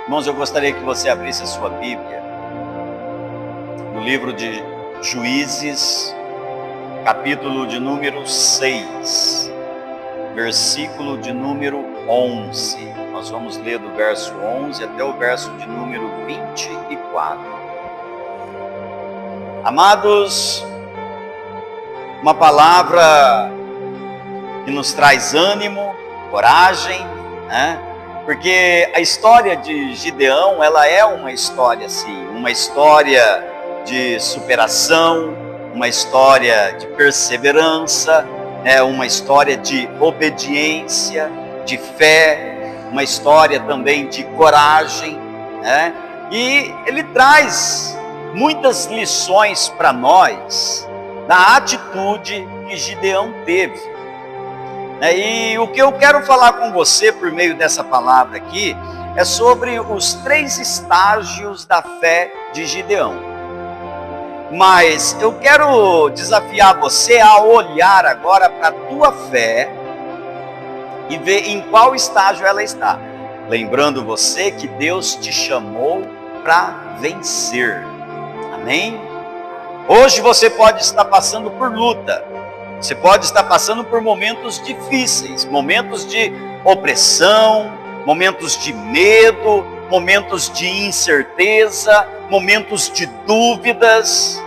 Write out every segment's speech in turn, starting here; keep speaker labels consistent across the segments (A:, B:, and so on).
A: Irmãos, eu gostaria que você abrisse a sua Bíblia no livro de Juízes, capítulo de número 6, versículo de número 11. Nós vamos ler do verso 11 até o verso de número 24. Amados, uma palavra que nos traz ânimo, coragem, né? Porque a história de Gideão, ela é uma história assim, uma história de superação, uma história de perseverança, uma história de obediência, de fé, uma história também de coragem, né? E ele traz muitas lições para nós da atitude que Gideão teve. E o que eu quero falar com você por meio dessa palavra aqui é sobre os 3 estágios da fé de Gideão. Mas eu quero desafiar você a olhar agora para a tua fé e ver em qual estágio ela está. Lembrando você que Deus te chamou para vencer. Amém? Hoje você pode estar passando por luta. Você pode estar passando por momentos difíceis, momentos de opressão, momentos de medo, momentos de incerteza, momentos de dúvidas.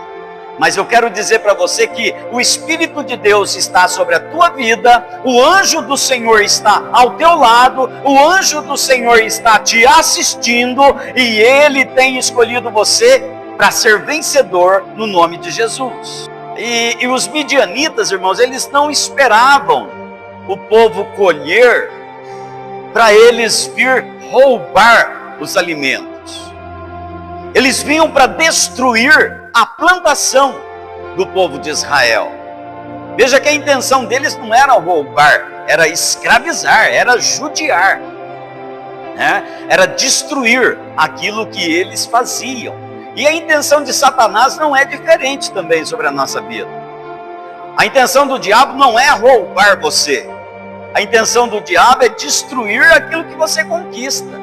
A: Mas eu quero dizer para você que o Espírito de Deus está sobre a tua vida, o anjo do Senhor está ao teu lado, o anjo do Senhor está te assistindo e ele tem escolhido você para ser vencedor no nome de Jesus. E os midianitas, irmãos, eles não esperavam o povo colher para eles vir roubar os alimentos. Eles vinham para destruir a plantação do povo de Israel. Veja que a intenção deles não era roubar, era escravizar, era judiar, né? Era destruir aquilo que eles faziam. E a intenção de Satanás não é diferente também sobre a nossa vida. A intenção do diabo não é roubar você. A intenção do diabo é destruir aquilo que você conquista.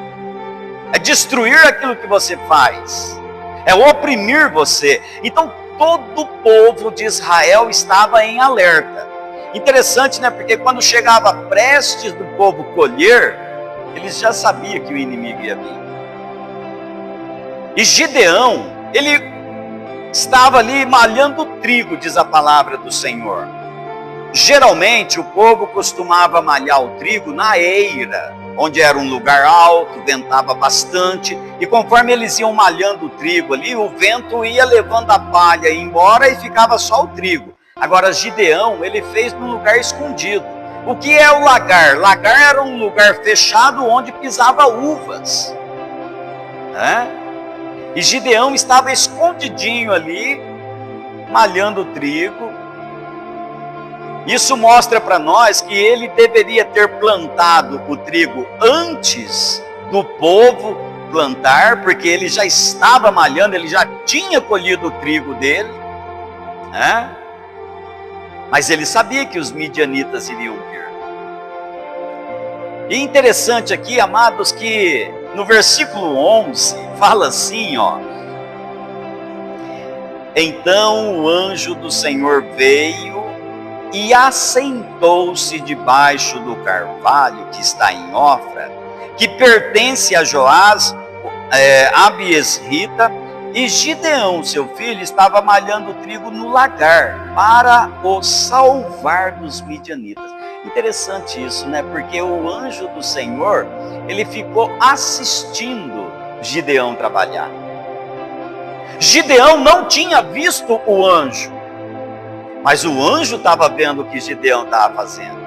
A: É destruir aquilo que você faz. É oprimir você. Então todo o povo de Israel estava em alerta. Interessante, né? Porque quando chegava prestes do povo colher, eles já sabiam que o inimigo ia vir. E Gideão, ele estava ali malhando trigo, diz a palavra do Senhor. Geralmente o povo costumava malhar o trigo na eira, onde era um lugar alto, ventava bastante, e conforme eles iam malhando o trigo ali, o vento ia levando a palha embora e ficava só o trigo. Agora Gideão, ele fez num lugar escondido. O que é o lagar? Lagar era um lugar fechado onde pisava uvas, né? E Gideão estava escondidinho ali, malhando o trigo. Isso mostra para nós que ele deveria ter plantado o trigo antes do povo plantar, porque ele já estava malhando, ele já tinha colhido o trigo dele, né? Mas ele sabia que os midianitas iriam vir. E interessante aqui, amados, que no versículo 11, fala assim, ó. Então o anjo do Senhor veio e assentou-se debaixo do carvalho que está em Ofra, que pertence a Joás, Abiesrita, e Gideão, seu filho, estava malhando trigo no lagar para o salvar dos midianitas. Interessante isso, né? Porque o anjo do Senhor, ele ficou assistindo Gideão trabalhar. Gideão não tinha visto o anjo, mas o anjo estava vendo o que Gideão estava fazendo.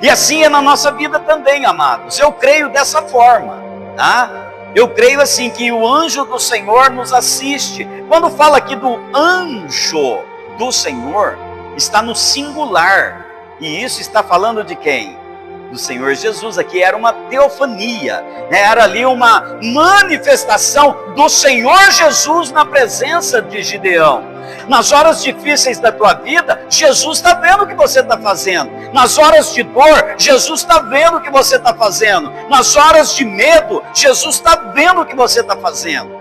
A: E assim é na nossa vida também, amados. Eu creio dessa forma, tá? Eu creio assim que o anjo do Senhor nos assiste. Quando fala aqui do anjo do Senhor, está no singular. E isso está falando de quem? Do Senhor Jesus. Aqui era uma teofania, né? Era ali uma manifestação do Senhor Jesus na presença de Gideão. Nas horas difíceis da tua vida, Jesus está vendo o que você está fazendo. Nas horas de dor, Jesus está vendo o que você está fazendo. Nas horas de medo, Jesus está vendo o que você está fazendo.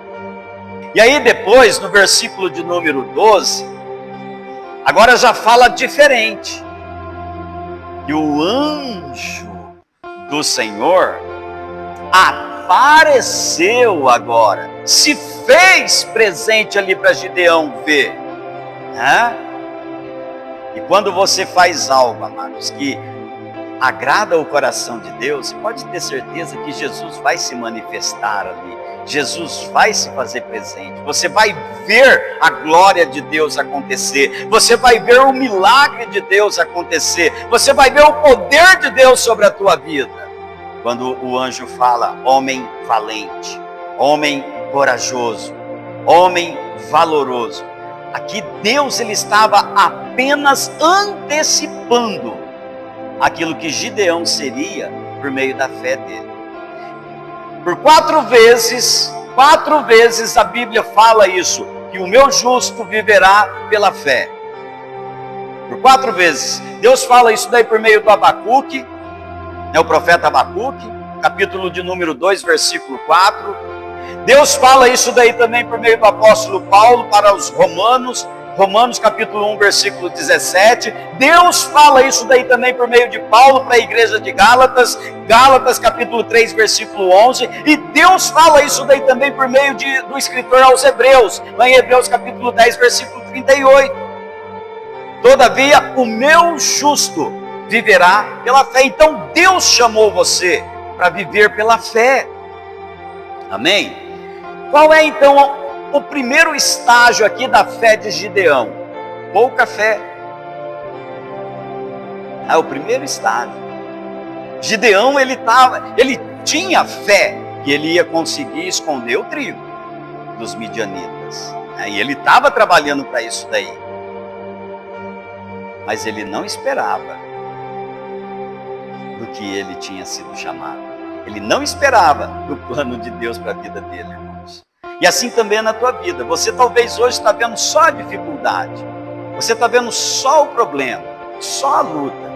A: E aí depois, no versículo de número 12, agora já fala diferente. E o anjo do Senhor apareceu agora, se fez presente ali para Gideão ver. Né? E quando você faz algo, amados, que agrada o coração de Deus, você pode ter certeza que Jesus vai se manifestar ali. Jesus vai se fazer presente. Você vai ver a glória de Deus acontecer. Você vai ver o milagre de Deus acontecer. Você vai ver o poder de Deus sobre a tua vida. Quando o anjo fala, homem valente, homem corajoso, homem valoroso. Aqui Deus ele estava apenas antecipando aquilo que Gideão seria por meio da fé dele. Por 4 vezes a Bíblia fala isso, que o meu justo viverá pela fé. Por 4 vezes. Deus fala isso daí por meio do Abacuque, o profeta Abacuque, capítulo de número 2, versículo 4. Deus fala isso daí também por meio do apóstolo Paulo para os Romanos, Romanos capítulo 1, versículo 17. Deus fala isso daí também por meio de Paulo para a igreja de Gálatas, Gálatas capítulo 3, versículo 11. E Deus fala isso daí também por meio do escritor aos Hebreus, lá em Hebreus capítulo 10, versículo 38. Todavia, o meu justo viverá pela fé. Então Deus chamou você para viver pela fé. Amém? Qual é então o primeiro estágio aqui da fé de Gideão? Pouca fé. É o primeiro estágio. Gideão ele tinha fé que ele ia conseguir esconder o trigo dos midianitas. E ele estava trabalhando para isso daí. Mas ele não esperava do que ele tinha sido chamado. Ele não esperava do plano de Deus para a vida dele, irmãos. E assim também é na tua vida. Você talvez hoje está vendo só a dificuldade. Você está vendo só o problema, só a luta.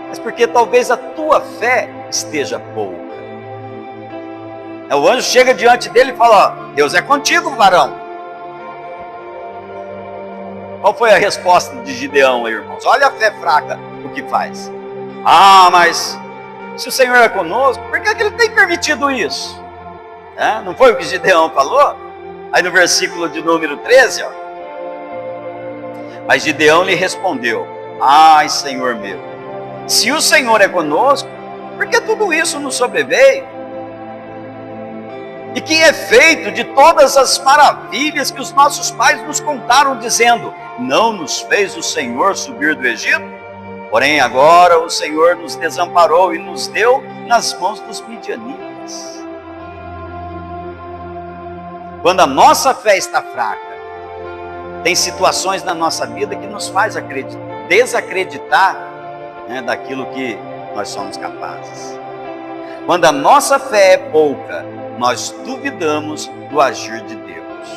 A: Mas porque talvez a tua fé esteja pouca. O anjo chega diante dele e fala, ó, Deus é contigo, varão. Qual foi a resposta de Gideão, irmãos? Olha a fé fraca, o que faz. Ah, mas se o Senhor é conosco, por que ele tem permitido isso? Não foi o que Gideão falou? Aí no versículo de número 13, ó. Mas Gideão lhe respondeu, ai, Senhor meu, se o Senhor é conosco, por que tudo isso nos sobreveio? E que é feito de todas as maravilhas que os nossos pais nos contaram, dizendo, não nos fez o Senhor subir do Egito? Porém agora o Senhor nos desamparou e nos deu nas mãos dos midianitas. Quando a nossa fé está fraca, tem situações na nossa vida que nos faz desacreditar, daquilo que nós somos capazes. Quando a nossa fé é pouca, nós duvidamos do agir de Deus.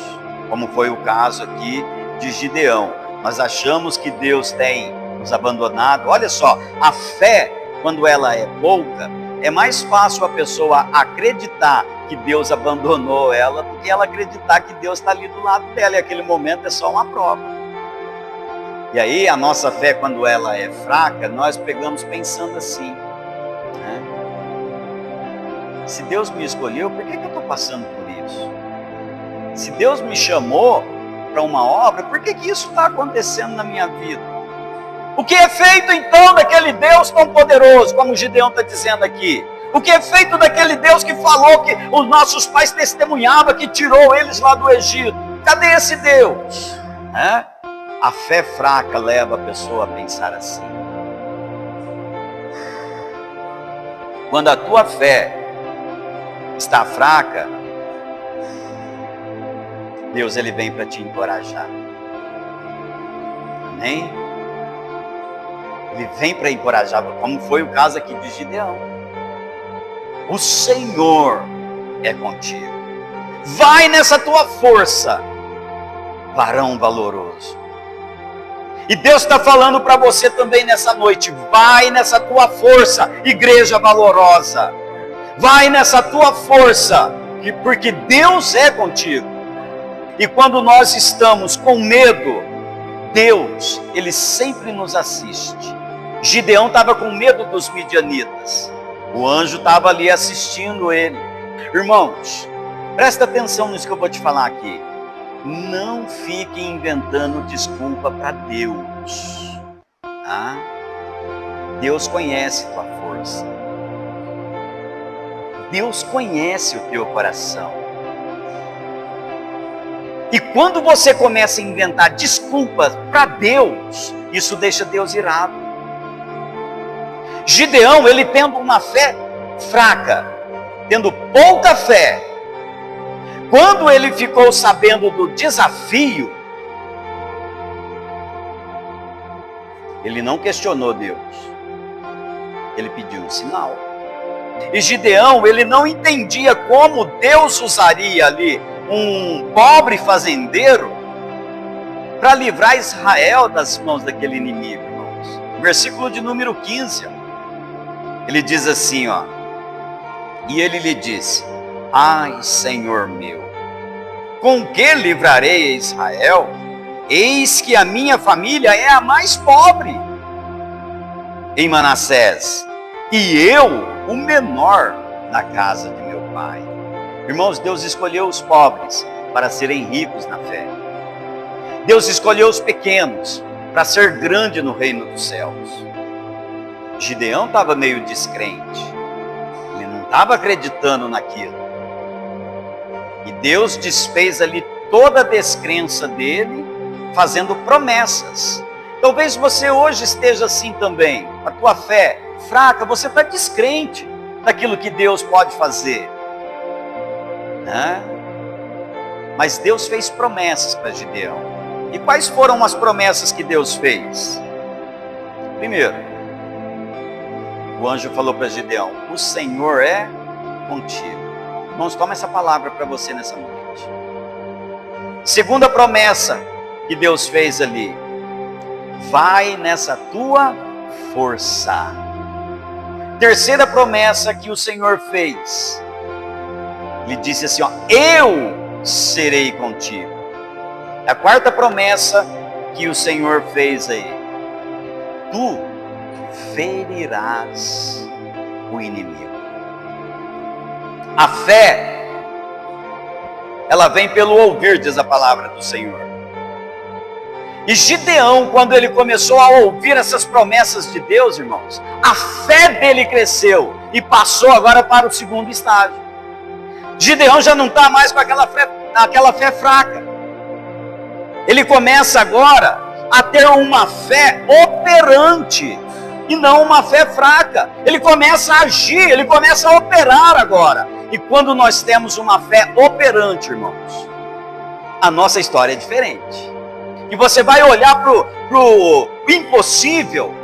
A: Como foi o caso aqui de Gideão. Nós achamos que Deus tem nos abandonado. Olha só, a fé, quando ela é pouca, é mais fácil a pessoa acreditar que Deus abandonou ela do que ela acreditar que Deus está ali do lado dela. E aquele momento é só uma prova. E aí a nossa fé, quando ela é fraca, nós pegamos pensando assim, se Deus me escolheu, por que eu estou passando por isso? Se Deus me chamou para uma obra, por que isso está acontecendo na minha vida? O que é feito então daquele Deus tão poderoso, como o Gideão está dizendo aqui? O que é feito daquele Deus que falou que os nossos pais testemunhavam que tirou eles lá do Egito? Cadê esse Deus? A fé fraca leva a pessoa a pensar assim. Quando a tua fé está fraca, Deus ele vem para te encorajar. Amém? Ele vem para encorajar, como foi o caso aqui de Gideão. O Senhor é contigo. Vai nessa tua força. varão valoroso. E Deus está falando para você também nessa noite: vai nessa tua força, igreja valorosa. Vai nessa tua força, porque Deus é contigo. E quando nós estamos com medo, Deus, Ele sempre nos assiste. Gideão estava com medo dos midianitas. O anjo estava ali assistindo ele. Irmãos, presta atenção nisso que eu vou te falar aqui. Não fique inventando desculpa para Deus. Tá? Deus conhece tua força. Deus conhece o teu coração. E quando você começa a inventar desculpas para Deus, isso deixa Deus irado. Gideão, ele tendo uma fé fraca, tendo pouca fé, quando ele ficou sabendo do desafio, ele não questionou Deus, ele pediu um sinal. E Gideão, ele não entendia como Deus usaria ali um pobre fazendeiro para livrar Israel das mãos daquele inimigo, irmãos. Versículo de número 15, ele diz assim, ó: e ele lhe disse: ai, Senhor meu, com que livrarei a Israel? Eis que a minha família é a mais pobre em Manassés, e eu o menor na casa de meu pai. Irmãos, Deus escolheu os pobres para serem ricos na fé. Deus escolheu os pequenos para ser grande no reino dos céus. Gideão estava meio descrente. Ele não estava acreditando naquilo. E Deus desfez ali toda a descrença dele, fazendo promessas. Talvez você hoje esteja assim também. A tua fé fraca, você está descrente daquilo que Deus pode fazer. Né? Mas Deus fez promessas para Gideão. E quais foram as promessas que Deus fez? Primeiro, o anjo falou para Gideão: o Senhor é contigo. Irmãos, toma essa palavra para você nessa noite. Segunda promessa que Deus fez ali: vai nessa tua força. Terceira promessa que o Senhor fez, Ele disse assim, ó: eu serei contigo. A quarta promessa que o Senhor fez aí: tu ferirás o inimigo. A fé, ela vem pelo ouvir, diz a palavra do Senhor. E Gideão, quando ele começou a ouvir essas promessas de Deus, irmãos, a fé dele cresceu e passou agora para o segundo estágio. Gideão já não está mais com aquela fé fraca. Ele começa agora a ter uma fé operante e não uma fé fraca. Ele começa a agir, ele começa a operar agora. E quando nós temos uma fé operante, irmãos, a nossa história é diferente. E você vai olhar para o impossível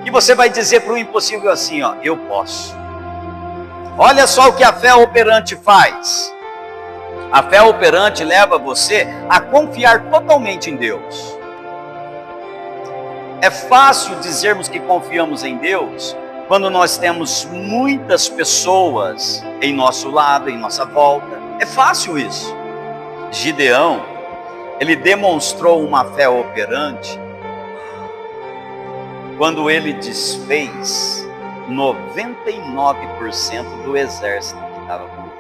A: e você vai dizer para o impossível assim, ó: eu posso. Olha só o que a fé operante faz. A fé operante leva você a confiar totalmente em Deus. É fácil dizermos que confiamos em Deus quando nós temos muitas pessoas em nosso lado, em nossa volta. É fácil isso. Gideão, ele demonstrou uma fé operante quando ele desfez 99% do exército que estava com ele.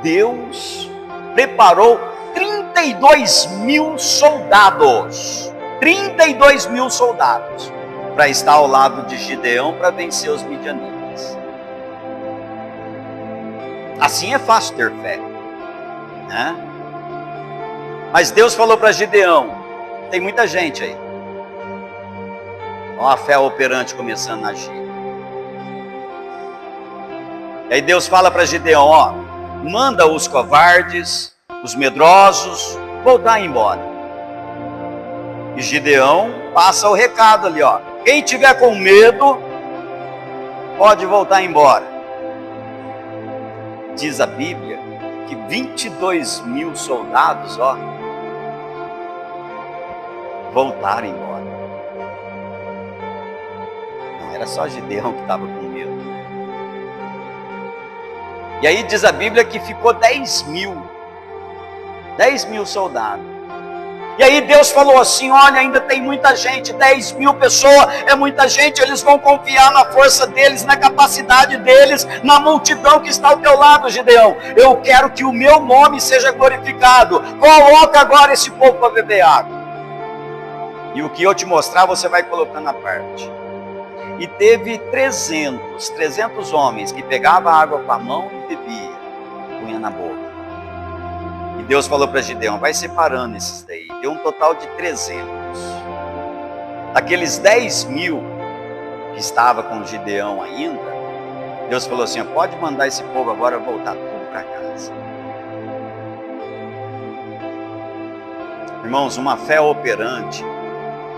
A: Deus preparou 32 mil soldados. 32 mil soldados para estar ao lado de Gideão para vencer os midianitas. Assim é fácil ter fé, né? Mas Deus falou para Gideão: tem muita gente aí. Olha a fé operante começando a agir. E aí Deus fala para Gideão: ó, manda os covardes, os medrosos, voltar embora. E Gideão passa o recado ali, ó: quem tiver com medo, pode voltar embora. Diz a Bíblia que 22 mil soldados, ó, voltar embora. Não era só Gideão que estava com medo. E aí diz a Bíblia que ficou 10 mil soldados. E aí Deus falou assim: olha, ainda tem muita gente, 10 mil pessoas é muita gente, eles vão confiar na força deles, na capacidade deles, na multidão que está ao teu lado, Gideão. Eu quero que o meu nome seja glorificado. Coloca agora esse povo para beber água. E o que eu te mostrar, você vai colocando à parte. E teve 300 homens que pegavam a água com a mão e bebia, punha na boca. E Deus falou para Gideão: vai separando esses daí. Deu um total de 300. Daqueles 10 mil que estava com Gideão ainda, Deus falou assim: pode mandar esse povo agora voltar tudo para casa. Irmãos, uma fé operante,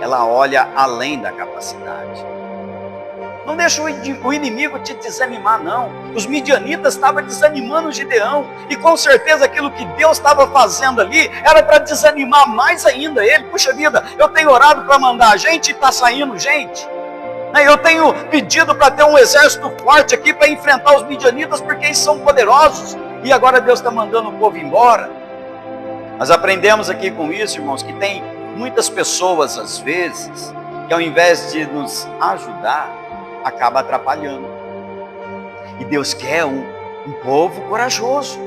A: ela olha além da capacidade. Não deixa o inimigo te desanimar, não. Os midianitas estavam desanimando o Gideão. E com certeza aquilo que Deus estava fazendo ali era para desanimar mais ainda ele. Puxa vida, eu tenho orado para mandar gente e está saindo gente. Eu tenho pedido para ter um exército forte aqui para enfrentar os midianitas, porque eles são poderosos. E agora Deus está mandando o povo embora. Nós aprendemos aqui com isso, irmãos, que tem muitas pessoas, às vezes, que ao invés de nos ajudar, acaba atrapalhando. E Deus quer um povo corajoso,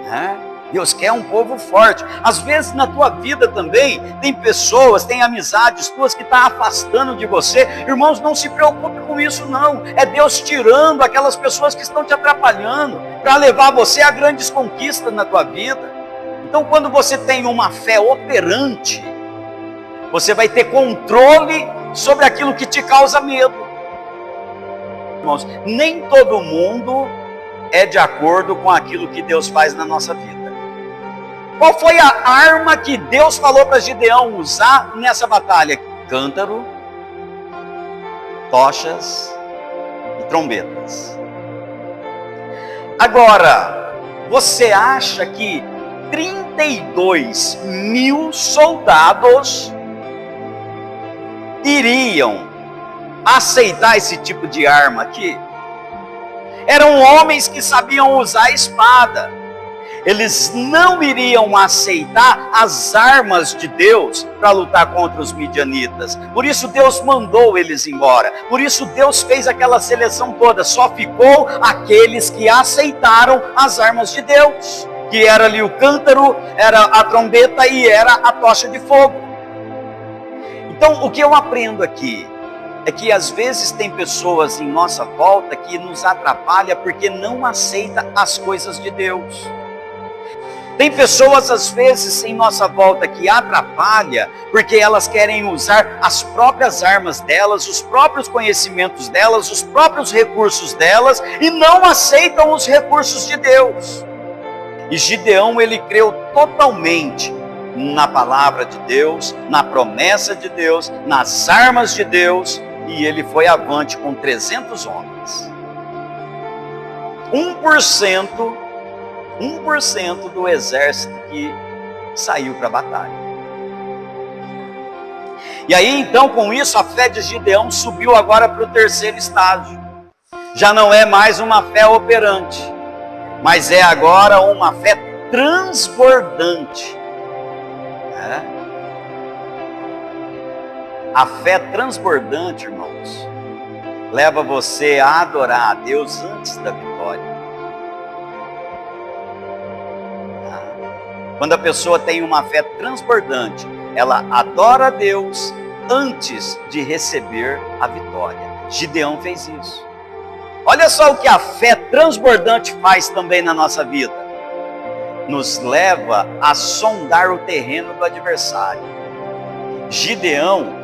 A: né? Deus quer um povo forte. Às vezes na tua vida também tem pessoas, tem amizades tuas que estão afastando de você. Irmãos, não se preocupe com isso não. É Deus tirando aquelas pessoas que estão te atrapalhando para levar você a grandes conquistas na tua vida. Então, quando você tem uma fé operante, você vai ter controle sobre aquilo que te causa medo. Irmãos, nem todo mundo é de acordo com aquilo que Deus faz na nossa vida. Qual foi a arma que Deus falou para Gideão usar nessa batalha? Cântaro, tochas e trombetas. Agora, você acha que 32 mil soldados iriam aceitar esse tipo de arma aqui? Eram homens que sabiam usar a espada. Eles não iriam aceitar as armas de Deus para lutar contra os midianitas. Por isso Deus mandou eles embora. Por isso Deus fez aquela seleção toda. Só ficou aqueles que aceitaram as armas de Deus, que era ali o cântaro, era a trombeta e era a tocha de fogo. Então, o que eu aprendo aqui é que às vezes tem pessoas em nossa volta que nos atrapalham porque não aceita as coisas de Deus. Tem pessoas às vezes em nossa volta que atrapalham porque elas querem usar as próprias armas delas, os próprios conhecimentos delas, os próprios recursos delas e não aceitam os recursos de Deus. E Gideão, ele creu totalmente na palavra de Deus, na promessa de Deus, nas armas de Deus, e ele foi avante com 300 homens. 1% do exército que saiu para a batalha. E aí então, com isso, a fé de Gideão subiu agora para o terceiro estágio. Já não é mais uma fé operante, mas é agora uma fé transbordante. A fé transbordante, irmãos, leva você a adorar a Deus antes da vitória. Quando a pessoa tem uma fé transbordante, ela adora a Deus antes de receber a vitória. Gideão fez isso. Olha só o que a fé transbordante faz também na nossa vida. Nos leva a sondar o terreno do adversário. Gideão,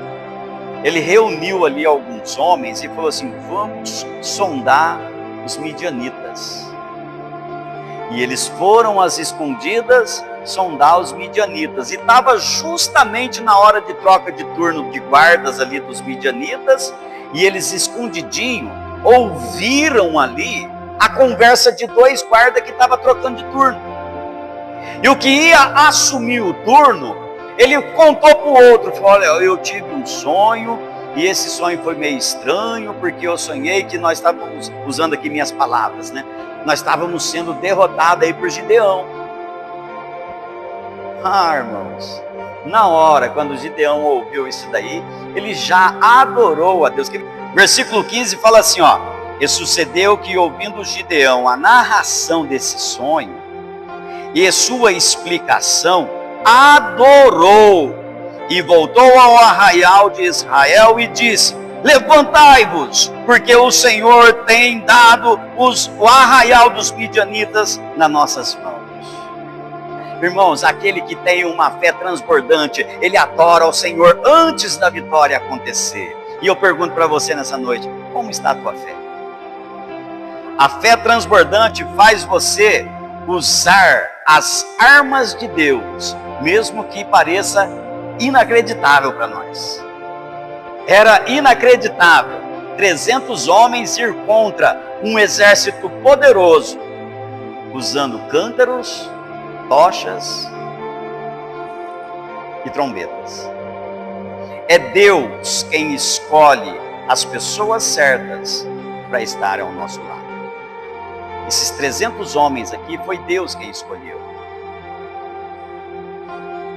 A: ele reuniu ali alguns homens e falou assim: vamos sondar os midianitas. E eles foram às escondidas sondar os midianitas. E estava justamente na hora de troca de turno de guardas ali dos midianitas. E eles escondidinho ouviram ali a conversa de dois guardas que estavam trocando de turno. E o que ia assumir o turno Ele contou para o outro, falou, olha, eu tive um sonho, e esse sonho foi meio estranho, porque eu sonhei que nós estávamos, usando aqui minhas palavras, né? Nós estávamos sendo derrotados aí por Gideão. Irmãos, na hora, quando Gideão ouviu isso daí, ele já adorou a Deus. Versículo 15 fala assim, ó, e sucedeu que ouvindo Gideão a narração desse sonho e sua explicação, adorou e voltou ao arraial de Israel e disse, levantai-vos, porque o Senhor tem dado o arraial dos midianitas nas nossas mãos. Irmãos, aquele que tem uma fé transbordante, ele adora ao Senhor antes da vitória acontecer. E eu pergunto para você nessa noite, como está a tua fé? A fé transbordante faz você usar as armas de Deus, mesmo que pareça inacreditável para nós. Era inacreditável 300 homens ir contra um exército poderoso, usando cântaros, tochas e trombetas. É Deus quem escolhe as pessoas certas para estarem ao nosso lado. Esses 300 homens aqui foi Deus quem escolheu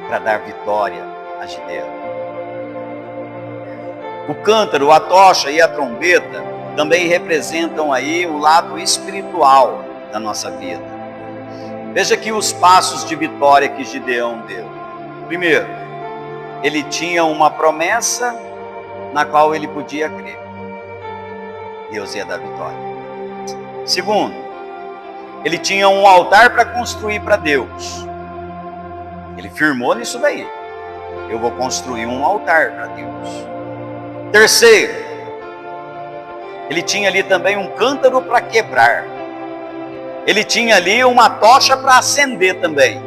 A: para dar vitória a Gideão. O cântaro, a tocha e a trombeta também representam aí o lado espiritual da nossa vida. Veja aqui os passos de vitória que Gideão deu. Primeiro, ele tinha uma promessa na qual ele podia crer. Deus ia dar vitória. Segundo, ele tinha um altar para construir para Deus. Ele firmou nisso daí. Eu vou construir um altar para Deus. Terceiro, ele tinha ali também um cântaro para quebrar. Ele tinha ali uma tocha para acender também.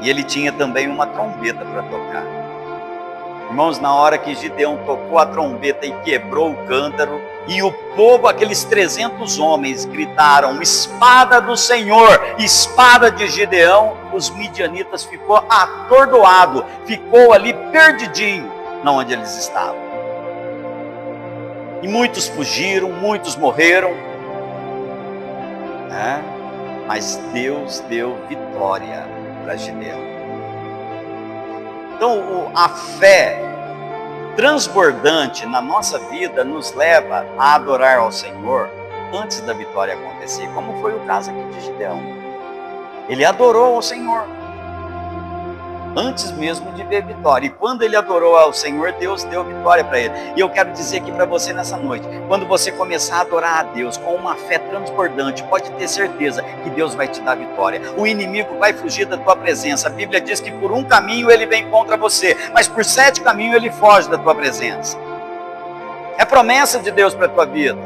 A: E ele tinha também uma trombeta para tocar. Irmãos, na hora que Gideão tocou a trombeta e quebrou o cântaro, e o povo, aqueles 300 homens, gritaram, espada do Senhor, espada de Gideão, os midianitas ficou atordoado, ficou ali perdidinho, na onde eles estavam. E muitos fugiram, muitos morreram, né? Mas Deus deu vitória para Gideão. Então, a fé transbordante na nossa vida nos leva a adorar ao Senhor antes da vitória acontecer, como foi o caso aqui de Gideão. Ele adorou ao Senhor antes mesmo de ver vitória. E quando ele adorou ao Senhor, Deus deu vitória para ele. E eu quero dizer aqui para você nessa noite, quando você começar a adorar a Deus com uma fé transbordante, pode ter certeza que Deus vai te dar vitória. O inimigo vai fugir da tua presença. A Bíblia diz que por um caminho ele vem contra você, mas por 7 caminhos ele foge da tua presença. É promessa de Deus para a tua vida.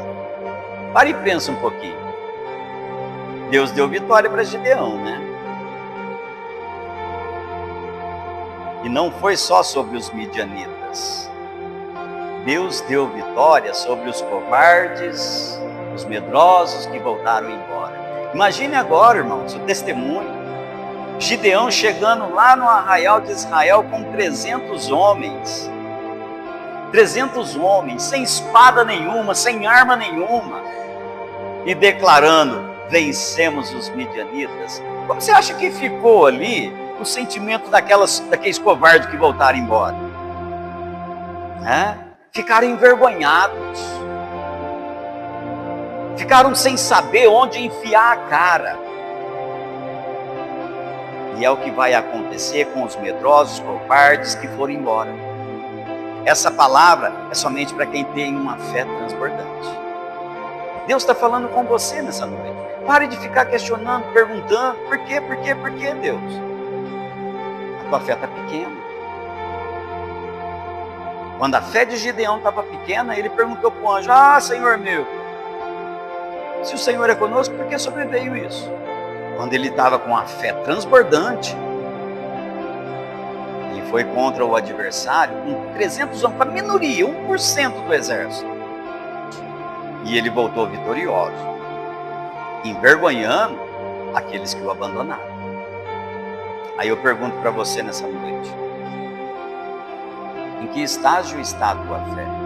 A: Pare e pensa um pouquinho. Deus deu vitória para Gideão, né? E não foi só sobre os midianitas. Deus deu vitória sobre os covardes, os medrosos que voltaram embora. Imagine agora, irmãos, o testemunho. Gideão chegando lá no arraial de Israel com 300 homens. 300 homens, sem espada nenhuma, sem arma nenhuma. E declarando, vencemos os midianitas. Como você acha que ficou ali o sentimento daqueles covardes que voltaram embora? Ficaram envergonhados. Ficaram sem saber onde enfiar a cara. E é o que vai acontecer com os medrosos, covardes que foram embora. Essa palavra é somente para quem tem uma fé transbordante. Deus está falando com você nessa noite. Pare de ficar questionando, perguntando, por quê, Deus? A tua fé está pequena. Quando a fé de Gideão estava pequena, ele perguntou para o anjo, Senhor meu, se o Senhor é conosco, por que sobreveio isso? Quando ele estava com a fé transbordante, ele foi contra o adversário com 300 homens, para a minoria, 1% do exército. E ele voltou vitorioso, envergonhando aqueles que o abandonaram. Aí eu pergunto para você nessa noite: em que estágio está a tua fé?